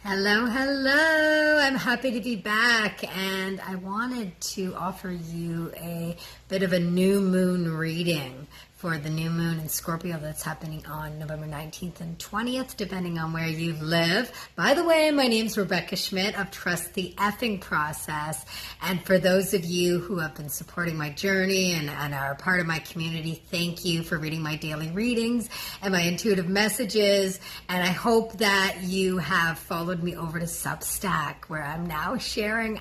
Hello, hello. I'm happy to be back, and I wanted to offer you a bit of a new moon reading for the new moon in Scorpio that's happening on November 19th and 20th, depending on where you live. By the way, my name's Rebecca Schmidt of Trust the Effing Process. And for those of you who have been supporting my journey and are part of my community, thank you for reading my daily readings and my intuitive messages. And I hope that you have followed me over to Substack, where I'm now sharing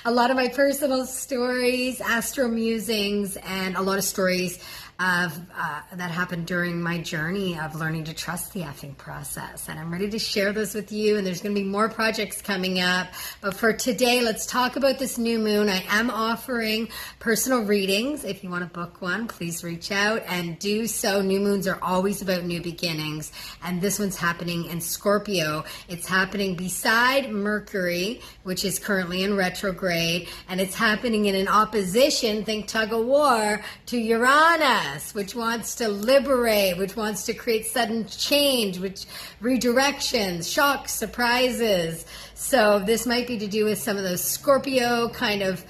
a lot of my personal stories, astro musings, and a lot of stories that happened during my journey of learning to trust the effing process. And I'm ready to share those with you, and there's going to be more projects coming up. But for today, let's talk about this new moon. I am offering personal readings. If you want to book one, please reach out and do so. New moons are always about new beginnings, and this one's happening in Scorpio. It's happening beside Mercury, which is currently in retrograde, and it's happening in an opposition, think tug of war, to Uranus, which wants to liberate, which wants to create sudden change, which redirections, shocks, surprises. So this might be to do with some of those Scorpio kind of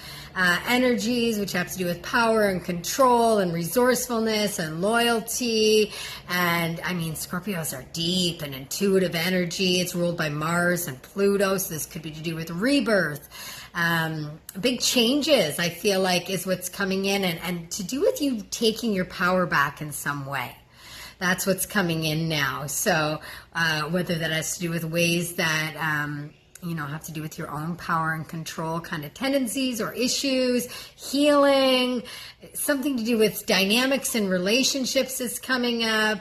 energies, which have to do with power and control and resourcefulness and loyalty. And I mean, Scorpios are deep and intuitive energy. It's ruled by Mars and Pluto, so this could be to do with rebirth. Big changes, I feel like, is what's coming in, and to do with you taking your power back in some way. That's what's coming in now. So whether that has to do with ways that have to do with your own power and control kind of tendencies or issues, healing, something to do with dynamics and relationships is coming up.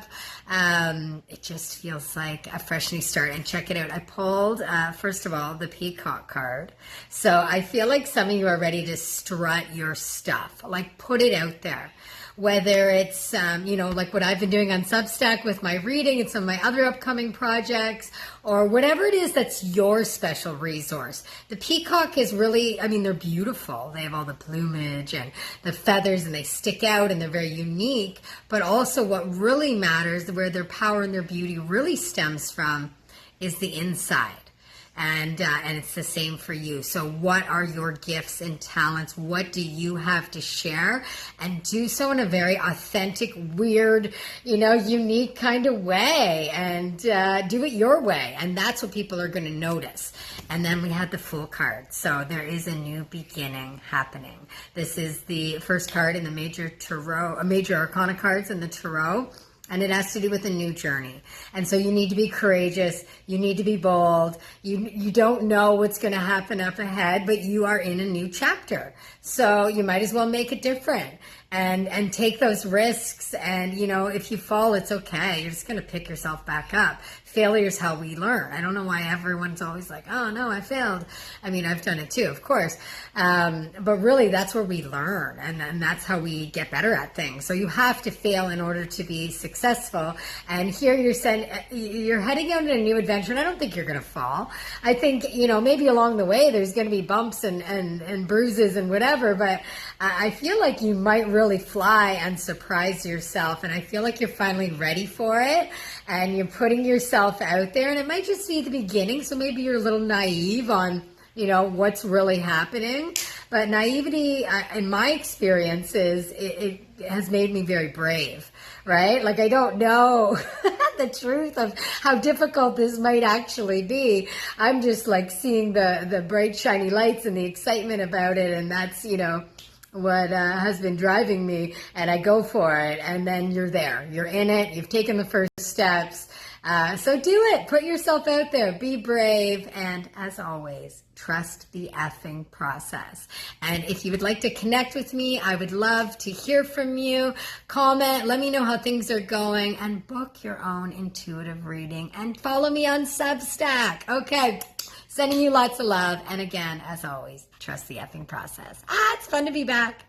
It just feels like a fresh new start. And check it out. I pulled, first of all, the Peacock card. So I feel like some of you are ready to strut your stuff, like put it out there. Whether it's, like what I've been doing on Substack with my reading and some of my other upcoming projects, or whatever it is that's your special resource. The peacock is really, they're beautiful. They have all the plumage and the feathers, and they stick out, and they're very unique. But also what really matters, where their power and their beauty really stems from, is the inside. And it's the same for you. So what are your gifts and talents? What do you have to share? And do so in a very authentic, weird, unique kind of way. And do it your way. And that's what people are going to notice. And then we had the Fool card. So there is a new beginning happening. This is the first card in the major arcana cards in the tarot. And it has to do with a new journey. And so you need to be courageous. You need to be bold. You don't know what's going to happen up ahead, but you are in a new chapter. So you might as well make it different and take those risks. And, if you fall, it's okay. You're just going to pick yourself back up. Failure is how we learn. I don't know why everyone's always like, oh, no, I failed. I've done it too, of course. But really, that's where we learn. And that's how we get better at things. So you have to fail in order to be successful. And here you're heading out on a new adventure. And I don't think you're going to fall. I think, maybe along the way, there's going to be bumps and bruises and whatever. But I feel like you might really fly and surprise yourself. And I feel like you're finally ready for it. And you're putting yourself out there, and it might just be the beginning, so maybe you're a little naive on, what's really happening. But naivety, in my experiences, it has made me very brave, right? Like, I don't know the truth of how difficult this might actually be. I'm just like seeing the bright, shiny lights and the excitement about it, and that's, what has been driving me, and I go for it. And then you're there, you're in it, you've taken the first steps. So do it, put yourself out there, be brave, and as always, trust the effing process. And if you would like to connect with me, I would love to hear from you. Comment, let me know how things are going, and book your own intuitive reading, and follow me on Substack. Okay, sending you lots of love. And again, as always, trust the effing process. It's fun to be back.